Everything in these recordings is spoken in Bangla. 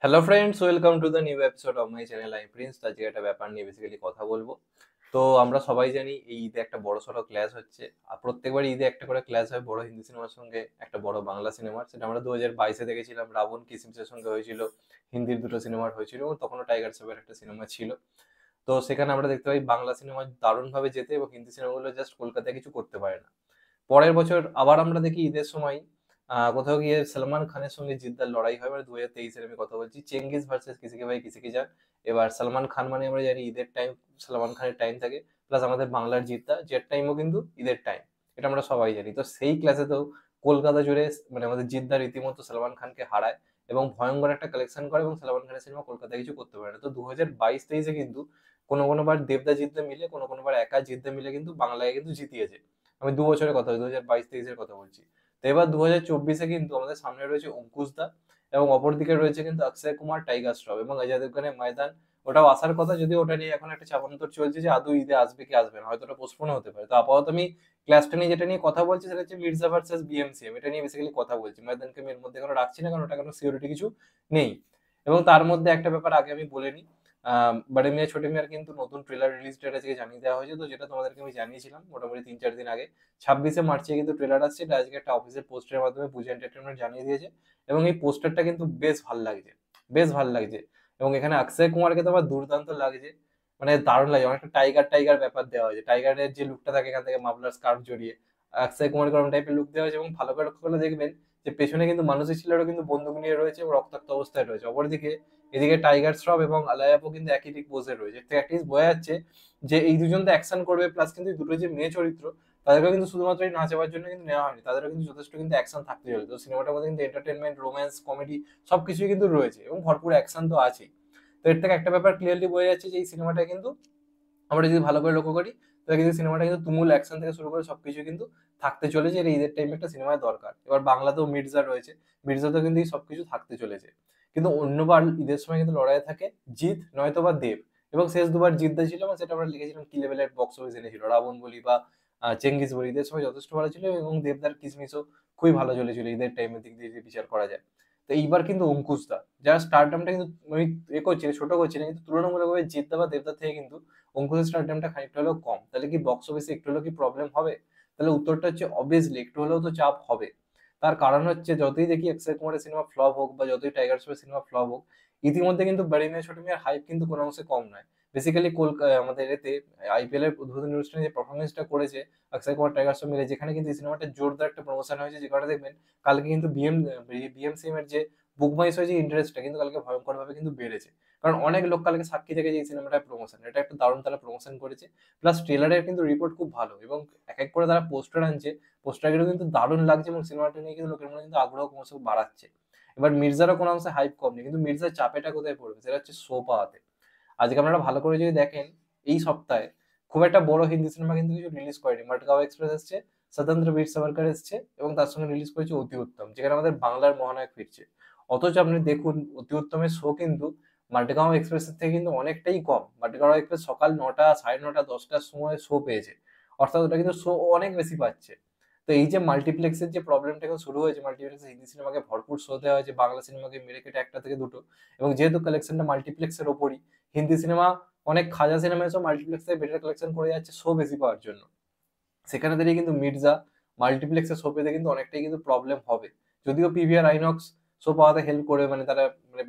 Hello friends, welcome to the new episode of my channel. I Prince. আজকে একটা ব্যাপার নিয়ে বেসিক্যালি কথা বলবো। তো আমরা সবাই জানি এই ঈদে একটা বড়সড় ক্ল্যাশ হচ্ছে, আর প্রত্যেকবার ঈদে একটা করে ক্ল্যাশ হয় বড় হিন্দি সিনেমার সঙ্গে একটা বড় বাংলা সিনেমার। সেটা আমরা 2022-এ দেখেছিলাম, রাবণ কিসমিসের সঙ্গে হয়েছিল। হিন্দির দুটো সিনেমার হয়েছিল এবং তখনও টাইগার শ্রফের একটা সিনেমা ছিল। তো সেখানে আমরা দেখতে পাই বাংলা সিনেমা দারুণভাবে যেতে এবং হিন্দি সিনেমাগুলো জাস্ট কলকাতায় কিছু করতে পারে না। পরের বছর আবার আমরা দেখি ঈদের সময় কোথাও গিয়ে সলমান খানের সঙ্গে জিদ্দার লড়াই হয়। মানে 2023-এর আমি কথা বলছি, চেঙ্গিস ভার্সেস কিসি কে ভাই কিসি কি জান। এবার সলমান খান মানে আমরা জানি ঈদের টাইম, সলমান খানের টাইম থাকে, প্লাস আমাদের বাংলার জিদ্দা জের টাইমও কিন্তু ঈদের টাইম, এটা আমরা সবাই জানি। তো সেই ক্লাসে তো কলকাতা জুড়ে মানে আমাদের জিদ্দা রীতিমতো সলমান খানকে হারায় এবং ভয়ঙ্কর একটা কালেকশন করে, এবং সলমান খানের সিনেমা কলকাতায় কিছু করতে পারে না। তো 2022-23-এ কিন্তু কোনো কোনোবার দেবদা জিদ্দা মিলে, কোনো কোনোবার একা জিদ্দা মিলে কিন্তু বাংলায় কিন্তু জিতিয়েছে। আমি 2 বছরের কথা বলছি, 2022-23-এর কথা বলছি। তো এবার 2024-এ কিন্তু আমাদের সামনে রয়েছে অঙ্কুশ দা, এবং অপরদিকে রয়েছে কিন্তু অক্ষয় কুমার, টাইগার শ্রফ এবং অজয় দেবগনের ময়দান। ওটাও আসার কথা, যদিও ওটা নিয়ে এখন একটা চাপান্তর চলছে যে আদৌ ঈদে আসবে কি আসবে না, হয়তো ওটা পোস্টপোন হতে পারে। তো আপাতত আমি ক্লাসটা নিয়ে যেটা নিয়ে কথা বলছি সেটা হচ্ছে মির্জা ভার্সেস বিএমসিএম, এটা নিয়ে বেসিক্যালি কথা বলছি। ময়দানকে আমি এর মধ্যে কোনো রাখছি না, কারণ ওটা কোনো সিওরিটি কিছু নেই। এবং তার মধ্যে একটা ব্যাপার আগে আমি বলে নিই, বড়ে মিয়াঁ ছোটে মিয়াঁর কিন্তু নতুন ট্রেলার রিলিজ ডেট আজকে জানিয়ে দেওয়া হয়েছে। তো যেটা তোমাদেরকে আমি জানিয়েছিলাম মোটামুটি 3-4 দিন আগে, 26শে মার্চে কিন্তু ট্রেলার আসছে। এটা আজকে একটা অফিসের পোস্টের মাধ্যমে পুজো এন্টারটেনমেন্ট জানিয়ে দিয়েছে, এবং এই পোস্টারটা কিন্তু বেশ ভাল লাগছে, বেশ ভাল লাগছে। এবং এখানে অক্ষয় কুমারকে তো আমার দুর্দান্ত লাগছে, মানে দারুণ লাগছে। অনেকটা টাইগার টাইগার ব্যাপার দেওয়া হয়েছে, টাইগারের যে লুকটা থাকে এখান থেকে মাফলার স্কার্ফ জড়িয়ে অক্ষয় কুমারকে ওরকম টাইপের লুক দেওয়া হয়েছে। এবং ভালো করে লক্ষ্য করলে দেখবেন যে পেছনে কিন্তু মানুষের ছেলেরও কিন্তু বন্দুক নিয়ে রয়েছে এবং রক্তাক্ত অবস্থায় রয়েছে। অপরদিকে এদিকে টাইগার শ্রফ এবং আলায়াপও কিন্তু একই ঠিক পোজে রয়েছে। তো একটা জিনিস বোঝা যাচ্ছে যে এই দুজন তো অ্যাকশন করবে, প্লাস কিন্তু এই দুটো যে মেয়ে চরিত্র তাদেরকেও কিন্তু শুধুমাত্র এই নাচাবার জন্য কিন্তু নেওয়া হয়নি, তাদেরও কিন্তু যথেষ্ট কিন্তু অ্যাকশন থাকতে চলে। তো সিনেমাটার মধ্যে কিন্তু এন্টারটেনমেন্ট, রোম্যান্স, কমেডি সবকিছুই কিন্তু রয়েছে এবং ভরপুর অ্যাকশন তো আছেই। তো এর থেকে একটা ব্যাপার ক্লিয়ারলি বোঝা যাচ্ছে যে এই সিনেমাটা কিন্তু আমরা যদি ভালো করে লক্ষ্য করি, তাহলে কিন্তু সিনেমাটা কিন্তু তুমুল অ্যাকশন থেকে শুরু করে সবকিছু কিন্তু থাকতে চলেছে। এটা ঈদের টাইমে একটা সিনেমায় দরকার। এবার বাংলাতেও মির্জা রয়েছে, মির্জাতেও কিন্তু এই সবকিছু থাকতে চলেছে। কিন্তু অন্যবার ঈদের সময় কিন্তু লড়াই থাকে জিৎ নয়তো বা দেব, এবং শেষ দুবার জিতদা ছিল এবং সেটা আমরা লিখেছিলাম কি লেভেলের বক্স অফিস এনেছিল। রাবণ বলি বা চেঙ্গিস বলি ঈদের সময় যথেষ্ট ভালো ছিল, এবং দেবদার কিসমিসও খুবই ভালো চলেছিল ঈদের টাইমের দিক দিয়ে যদি বিচার করা যায়। তো এইবার কিন্তু অঙ্কুশ দা, যার স্টারডামটা কিন্তু আমি করছি না, ছোট করছি না, কিন্তু তুলনামূলকভাবে জিতদা বা দেবদার থেকে কিন্তু অঙ্কুশের স্টারডামটা খানিকটা হলেও কম। তাহলে কি বক্স অফিসে একটু হলেও কি প্রবলেম হবে? তাহলে উত্তরটা হচ্ছে অবভিয়াসলি একটু হলেও তো চাপ হবে। তার কারণ হচ্ছে যতই দেখি অক্ষয় কুমারের সিনেমা ফ্লপ হোক বা যতই টাইগার শ্রফের সিনেমা ফ্লপ হোক, ইতিমধ্যে কিন্তু বড়ি মিয়াঁ ছোট মিয়াঁর হাইপ কিন্তু কোনো অংশে কম নয়। বেসিক্যালি আমাদের এতে আইপিএল এর উদ্বোধনী অনুষ্ঠানে যে পারফরমেন্সটা করেছে অক্ষয় কুমার টাইগার শ্রফ মিলে, যেখানে কিন্তু এই সিনেমাটা জোরদার একটা প্রমোশন হয়েছে, যে কারণে দেখবেন কালকে কিন্তু বিএমসিএম এর যে বুক মাই শো যে ইন্টারেস্টটা কিন্তু কালকে ভয়ঙ্কর ভাবে কিন্তু বেড়েছে। কারণ অনেক লোক কালকে সাক্ষী থেকে যে এই সিনেমাটার প্রমোশন, এটা একটা দারুণ তারা প্রমোশন করেছে। প্লাস ট্রেলারের কিন্তু রিপোর্ট খুব ভালো, এবং এক এক করে তারা পোস্টার আনছে, পোস্টারগুলো কিন্তু দারুণ লাগছে, এবং সিনেমাটা নিয়ে কিন্তু লোকের মনে কিন্তু আগ্রহ ক্রমশ বাড়াচ্ছে। এবার মির্জারও কোনো অংশে হাইপ কম নেই, কিন্তু মির্জার চাপেটা কোথায় পড়বে সেটা হচ্ছে শো পাওয়াতে। আজকে আপনারা ভালো করে যদি দেখেন, এই সপ্তাহে খুব একটা বড় হিন্দি সিনেমা কিন্তু কিছু রিলিজ করেনি। মাটগাঁও এক্সপ্রেস এসছে, স্বতন্ত্র বীর সাভারকার এসছে, এবং তার সঙ্গে রিলিজ করেছে অতি উত্তম, যেখানে আমাদের বাংলার মহানায়ক ফিরছে। অথচ আপনি দেখুন অতি উত্তমের শো কিন্তু মাটগাঁও এক্সপ্রেসের থেকে কিন্তু অনেকটাই কম। মাটগাঁও এক্সপ্রেস সকাল 9টা, 9:30, 10টার সময় শো পেয়েছে, অর্থাৎ ওটা কিন্তু শো অনেক বেশি পাচ্ছে। তো এই যে মাল্টিপ্লেক্সের যে প্রবলেমটা এখন শুরু হয়েছে, মাল্টিপ্লেক্সে হিন্দি সিনেমাকে ভরপুর শো দেওয়া হয়েছে, বাংলা সিনেমাকে মেরে কেটে একটা থেকে দুটো, এবং যেহেতু কালেকশনটা মাল্টিপ্লেক্সের ওপরই, হিন্দি সিনেমা অনেক খাজা সিনেমা এসেও মাল্টিপ্লেক্স থেকে বেটার কালেকশন করে যাচ্ছে শো বেশি পাওয়ার জন্য। সেখানে দাঁড়িয়ে কিন্তু মির্জা মাল্টিপ্লেক্সে শো পেতে কিন্তু অনেকটাই কিন্তু প্রবলেম হবে। যদিও পিভিআর আইনক্স শো পাওয়াতে হেল্প করে, মানে তারা মানে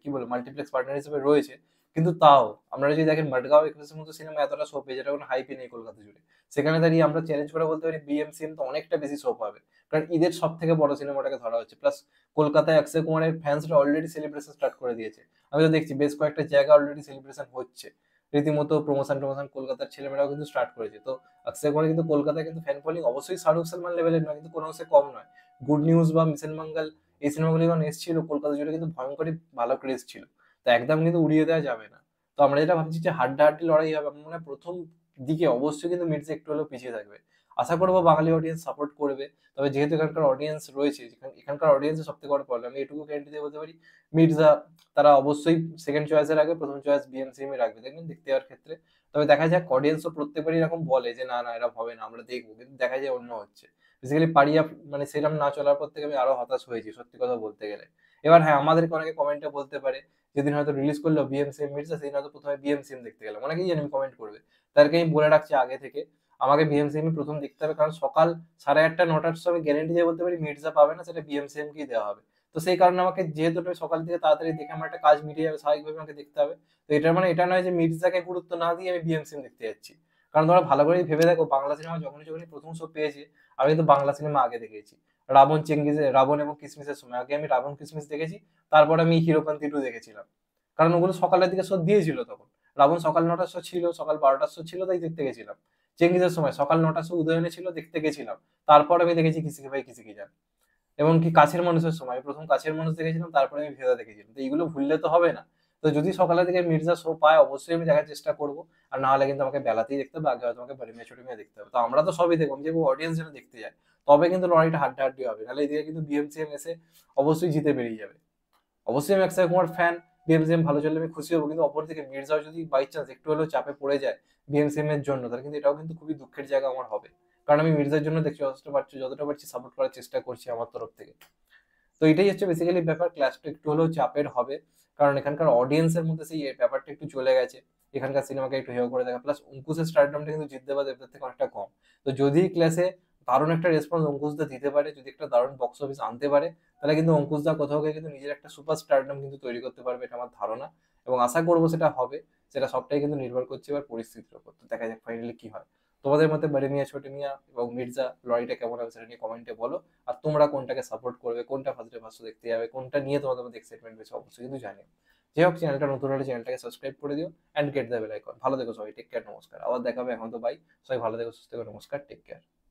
কি বলে মাল্টিপ্লেক্স পার্টনার হিসেবে রয়েছে, কিন্তু তাও আপনারা যদি দেখেন মাডগাঁও এক্সপ্রেসের মতো সিনেমা এতটা শো পেয়ে, যেটা কোনো হাইপই নেই কলকাতা জুড়ে, সেখানে দাঁড়িয়ে আমরা চ্যালেঞ্জ করে বলতে পারি বিএমসিএম তো অনেকটা বেশি শো পাবে, কারণ ঈদের সব থেকে বড় সিনেমাটাকে ধরা হচ্ছে। প্লাস কলকাতায় অক্ষয় কুমারের ফ্যান্সরা অলরেডি সেলিব্রেশন স্টার্ট করে দিয়েছে। আমি তো দেখছি বেশ কয়েকটা জায়গা অলরেডি সেলিব্রেশন হচ্ছে, রীতিমতো প্রমোশন টমোশন কলকাতার ছেলেমেয়েরাও কিন্তু স্টার্ট করেছে। তো অক্ষয় কুমার কিন্তু কলকাতায় কিন্তু ফ্যান ফলোইং অবশ্যই শাহরুখ সালমান লেভেলের নয়, কিন্তু কোনো অংশে কম নয়। গুড নিউজ বা মিশন মঙ্গল এই সিনেমাগুলো যখন এসেছিল কলকাতা জুড়ে কিন্তু ভয়ঙ্করই ভালো ক্রেজ ছিল। তো একদম কিন্তু উড়িয়ে দেওয়া যাবে না। তো আমরা যেটা ভাবছি যে হাড্ডাহাড্ডি লড়াই হবে, আমার মনে হয় প্রথম দিকে অবশ্যই কিন্তু মির্জা একটু হলেও পিছিয়ে থাকবে। আশা করবো বাঙালি অডিয়েন্স সাপোর্ট করবে। তবে যেহেতু এখানকার অডিয়েন্স রয়েছে, এখানকার অডিয়েন্সের সব থেকে বড় প্রবলেম, আমি এটুকু গ্যারান্টি দিয়ে বলতে পারি, মির্জা তারা অবশ্যই সেকেন্ড চয়েসের আগে প্রথম চয়েস বিএমসিএম এ রাখবে, দেখবেন দেখতে যাওয়ার ক্ষেত্রে। তবে দেখা যাক, অডিয়েন্সও প্রত্যেকবারই এরকম বলে যে না না এরকম হবে না, আমরা দেখবো, কিন্তু দেখা যায় অন্য হচ্ছে। বেসিক্যালি পারিয়া মানে সেরকম না চলার পর থেকে আমি আরো হতাশ হয়েছি সত্যি কথা বলতে গেলে। এবার হ্যাঁ, আমাদেরকে অনেকে কমেন্টে বলতে পারে, যেদিন হয়তো রিলিজ করলো বিএমসিএম মির্জা, সেদিন হয়তো প্রথমে বিএমসিএম দেখতে গেলাম, অনেকেই জানি কমেন্ট করবে। তাদেরকে আমি বলে রাখছি আগে থেকে, আমাকে বিএমসিএম প্রথম দেখতে হবে, কারণ সকাল 8:30 9টার সময় গ্যারেন্টি দিয়ে বলতে পারি মির্জা পাবে না, সেটা বিএমসিএম কেই দেওয়া হবে। তো সেই কারণে আমাকে, যেহেতু আমি সকাল থেকে তাড়াতাড়ি দেখে আমার একটা কাজ মিটিয়ে যাবে, স্বাভাবিকভাবে আমাকে দেখতে হবে। তো এটার মানে এটা নয় যে মির্জাকে গুরুত্ব না দিয়ে আমি বিএমসিএম দেখতে যাচ্ছি। কারণ তোমরা ভালো করেই ভেবে দেখো, বাংলা সিনেমা যখনই যখনই প্রথম শো পেয়েছি, আমি কিন্তু বাংলা সিনেমা আগে দেখেছি। রাবণ এবং কিসমিসের সময় আগে আমি রাবণ কিসমিস দেখেছি, তারপর আমি হিরোপন্থী 2 দেখেছিলাম। কারণ ওগুলো সকালের দিকে শো দিয়েছিল তখন। রাবণ সকাল 9টার শো ছিল, সকাল 12টার শো ছিল, তাই দেখতে গেছিলাম। চেঙ্গিজের সময় সকাল 9টার শো উদয়নে ছিল, দেখতে গেছিলাম। তারপর আমি দেখেছি কিসি কে ভাই কিসি কি জান। এমনকি কাছের মানুষের সময় আমি প্রথম কাছের মানুষ দেখেছিলাম, তারপরে আমি ভেদা দেখেছিলাম। তো এইগুলো ভুললে তো হবে না। তো যদি সকালের দিকে মির্জা শো পায়, অবশ্যই আমি দেখার চেষ্টা করব। আর না হলে কিন্তু আমাকে বেলাতেই দেখতে হবে, আগে হয়তো আমাকে বাড়ি মেয়ে ছোট মেয়ে দেখতে হবে। তো আমরা তো সবই দেখবো, আমি যে অডিয়েন্স যেটা দেখতে যায়, তবে কিন্তু লড়াইটা হাড্ডাহাড্ডি হবে, নাহলে এদিকে কিন্তু বিএমসিএম এসে অবশ্যই জিতে বেরিয়ে যাবে। অবশ্যই আমি অক্ষয় কুমার ফ্যান, বিএমসিএম ভালো চললে আমি খুশি হবো, কিন্তু অপরদিকে মির্জাও যদি বাই চান্স একটু হলেও চাপে পড়ে যায় বিএমসিএম এর জন্য, তাহলে কিন্তু এটাও কিন্তু খুবই দুঃখের জায়গা আমার হবে। কারণ আমি মির্জার জন্য দেখছি যতটা পারছি সাপোর্ট করার চেষ্টা করছি আমার তরফ থেকে। তো এটাই হচ্ছে বেসিক্যালি ব্যাপার, ক্লাসটা একটু হলেও চাপের হবে, কারণ এখানকার অডিয়েন্সের মধ্যে সেই ব্যাপারটা একটু চলে গেছে, এখানকার সিনেমাকে একটু হেয় করে দেখা, প্লাস অঙ্কুশের স্টারডামটা কিন্তু জিততে বা দেবদার থেকে অনেকটা কম। তো যদি ক্লাসে দারুণ একটা রেসপন্স অঙ্কুশদা দিতে পারে, যদি একটা দারুণ বক্স অফিস আনতে পারে, তাহলে কিন্তু অঙ্কুশদা কোথাও গিয়ে কিন্তু নিজের একটা সুপার স্টারডাম কিন্তু তৈরি করতে পারবে, এটা আমার ধারণা। এবং আশা করবো সেটা হবে। সেটা সবটাই কিন্তু নির্ভর করছে এবার পরিস্থিতির উপর, তো দেখা যাক ফাইনালি কি হয়। তোমাদের মতে বাড়ি মিয়া ছোট মিয়া এবং মির্জা লড়াইটা কেমন হবে সেটা নিয়ে কমেন্টে বলো। আর তোমরা কোনটাকে সাপোর্ট করবে, কোনটা ফার্স্টে ফার্স্ট দেখতে যাবে, কোনটা নিয়ে তোমাদের মধ্যে এক্সাইটমেন্ট রয়েছে, অবশ্যই কিন্তু জানিও। যাই হোক, চ্যানেলটা নতুন হলে চ্যানেলটাকে সাবস্ক্রাইব করে দিও and get the bell icon. ভালো থেকো সবাই, টেক কেয়ার, নমস্কার। আবার দেখাবে, এখন তো বাই। সবাই ভালো থেকো, সুস্থ থেকো, নমস্কার, টেক কেয়ার।